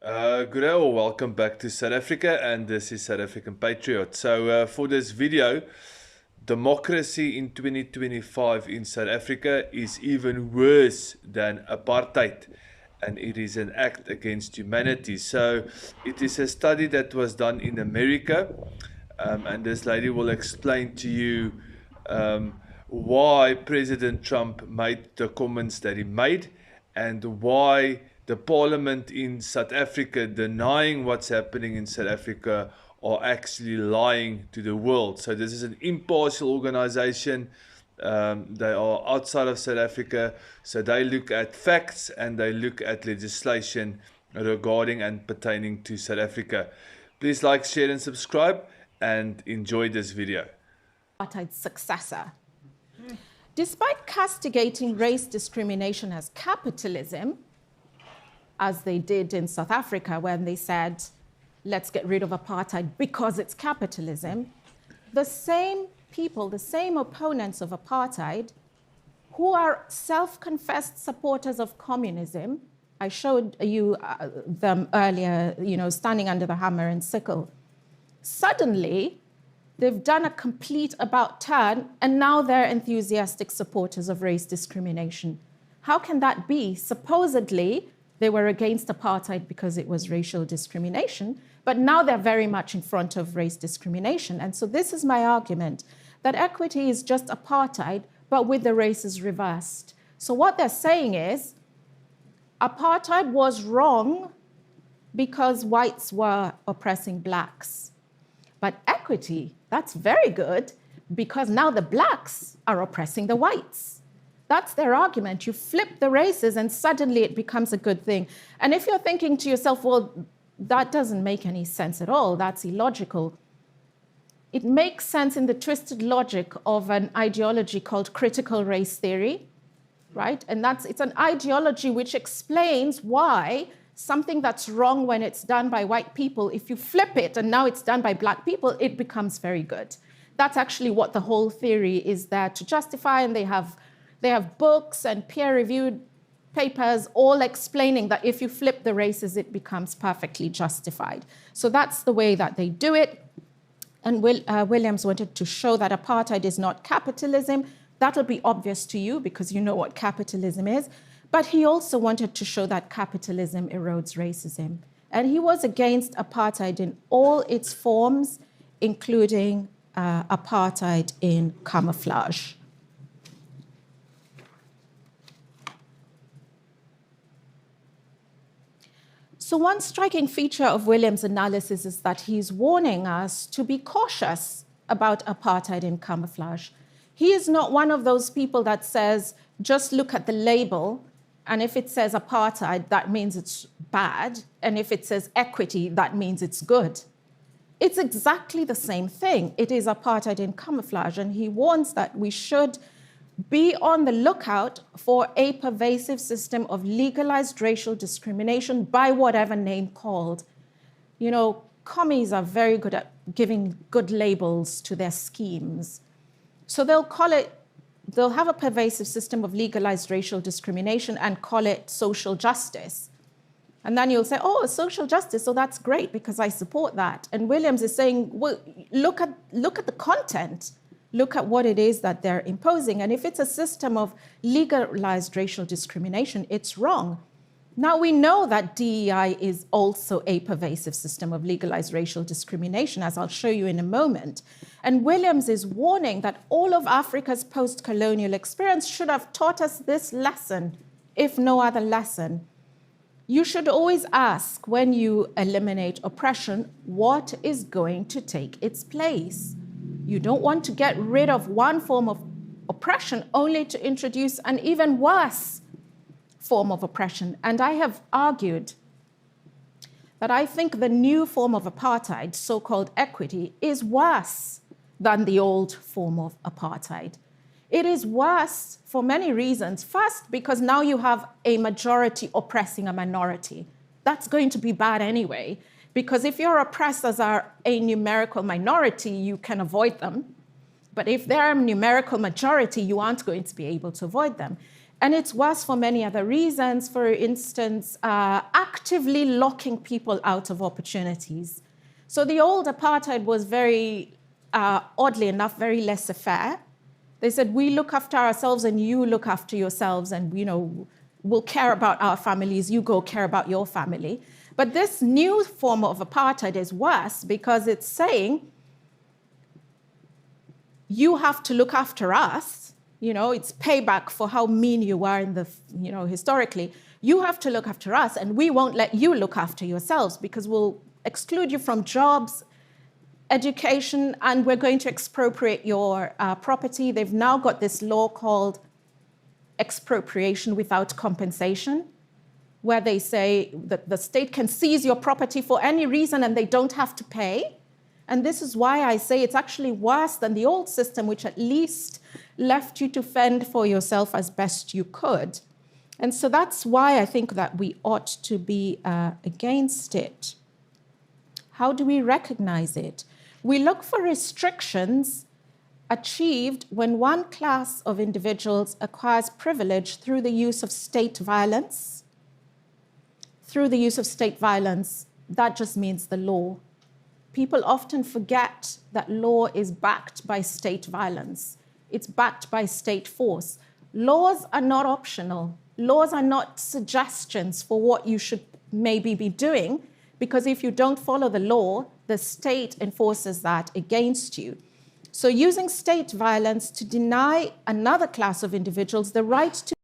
Good day, or welcome back to South Africa, and this is South African Patriot. So, for this video, democracy in 2025 in South Africa is even worse than apartheid, and it is an act against humanity. So, it is a study that was done in America, and this lady will explain to you why President Trump made the comments that he made and why the parliament in South Africa denying what's happening in South Africa are actually lying to the world. So this is an impartial organization. They are outside of South Africa, so they look at facts and they look at legislation regarding and pertaining to South Africa. Please like, share and subscribe and enjoy this video. Apartheid's successor. Despite castigating race discrimination as capitalism, as they did in South Africa when they said, let's get rid of apartheid because it's capitalism, the same people, the same opponents of apartheid, who are self-confessed supporters of communism, I showed you them earlier, standing under the hammer and sickle, suddenly they've done a complete about turn, and now they're enthusiastic supporters of race discrimination. How can that be? Supposedly, they were against apartheid because it was racial discrimination, but now they're very much in front of race discrimination. And so this is my argument, that equity is just apartheid, but with the races reversed. So what they're saying is, apartheid was wrong because whites were oppressing blacks. But equity, that's very good because now the blacks are oppressing the whites. That's their argument. You flip the races and suddenly it becomes a good thing. And if you're thinking to yourself, well, that doesn't make any sense at all, that's illogical, it makes sense in the twisted logic of an ideology called critical race theory, right? And it's an ideology which explains why something that's wrong when it's done by white people, if you flip it and now it's done by black people, it becomes very good. That's actually what the whole theory is there to justify, and they have books and peer-reviewed papers all explaining that if you flip the races, it becomes perfectly justified. So that's the way that they do it. And Williams wanted to show that apartheid is not capitalism. That'll be obvious to you because you know what capitalism is. But he also wanted to show that capitalism erodes racism. And he was against apartheid in all its forms, including apartheid in camouflage. So one striking feature of Williams' analysis is that he's warning us to be cautious about apartheid in camouflage. He is not one of those people that says, just look at the label, and if it says apartheid, that means it's bad, and if it says equity, that means it's good. It's exactly the same thing. It is apartheid in camouflage, and he warns that we should be on the lookout for a pervasive system of legalized racial discrimination by whatever name called. You know, commies are very good at giving good labels to their schemes. So they'll have a pervasive system of legalized racial discrimination and call it social justice. And then you'll say, oh, social justice, so that's great because I support that. And Williams is saying, well, look at the content. Look at what it is that they're imposing. And if it's a system of legalized racial discrimination, it's wrong. Now we know that DEI is also a pervasive system of legalized racial discrimination, as I'll show you in a moment. And Williams is warning that all of Africa's post-colonial experience should have taught us this lesson, if no other lesson. You should always ask, when you eliminate oppression, what is going to take its place? You don't want to get rid of one form of oppression only to introduce an even worse form of oppression. And I have argued that I think the new form of apartheid, so-called equity, is worse than the old form of apartheid. It is worse for many reasons. First, because now you have a majority oppressing a minority. That's going to be bad anyway. Because if your oppressors are a numerical minority, you can avoid them. But if they're a numerical majority, you aren't going to be able to avoid them. And it's worse for many other reasons. For instance, actively locking people out of opportunities. So the old apartheid was very, oddly enough, very laissez-faire. They said, we look after ourselves and you look after yourselves, and we'll care about our families, you go care about your family. But this new form of apartheid is worse because it's saying, you have to look after us. It's payback for how mean you were in the, historically. You have to look after us, and we won't let you look after yourselves because we'll exclude you from jobs, education, and we're going to expropriate your property. They've now got this law called expropriation without compensation, where they say that the state can seize your property for any reason and they don't have to pay. And this is why I say it's actually worse than the old system, which at least left you to fend for yourself as best you could. And so that's why I think that we ought to be against it. How do we recognize it? We look for restrictions achieved when one class of individuals acquires privilege through the use of state violence. Through the use of state violence, that just means the law. People often forget that law is backed by state violence. It's backed by state force. Laws are not optional. Laws are not suggestions for what you should maybe be doing, because if you don't follow the law, the state enforces that against you. So using state violence to deny another class of individuals the right to